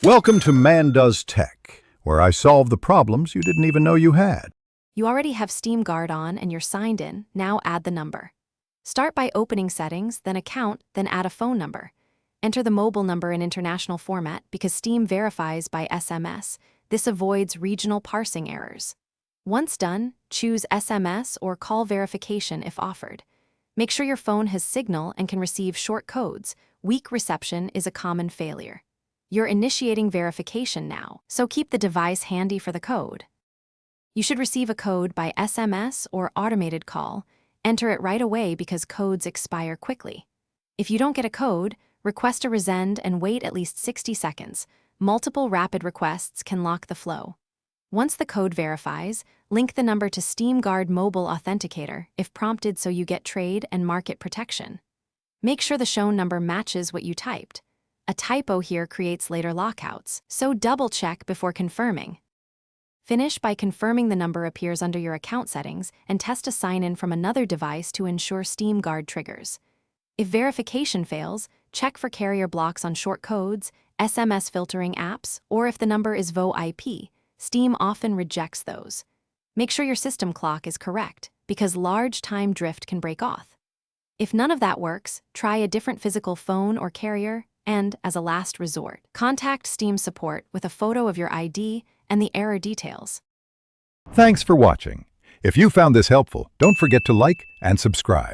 Welcome to Man Does Tech, where I solve the problems you didn't even know you had. You already have Steam Guard on and you're signed in. Now add the number. Start by opening Settings, then Account, then add a phone number. Enter the mobile number in international format because Steam verifies by SMS. This avoids regional parsing errors. Once done, choose SMS or call verification if offered. Make sure your phone has signal and can receive short codes. Weak reception is a common failure. You're initiating verification now, so keep the device handy for the code. You should receive a code by SMS or automated call. Enter it right away because codes expire quickly. If you don't get a code, request a resend and wait at least 60 seconds. Multiple rapid requests can lock the flow. Once the code verifies, link the number to Steam Guard Mobile Authenticator if prompted so you get trade and market protection. Make sure the shown number matches what you typed. A typo here creates later lockouts, so double-check before confirming. Finish by confirming the number appears under your account settings and test a sign-in from another device to ensure Steam Guard triggers. If verification fails, check for carrier blocks on short codes, SMS filtering apps, or if the number is VoIP. Steam often rejects those. Make sure your system clock is correct, because large time drift can break off. If none of that works, try a different physical phone or carrier, and, as a last resort, contact Steam support with a photo of your ID and the error details. Thanks for watching. If you found this helpful, don't forget to like and subscribe.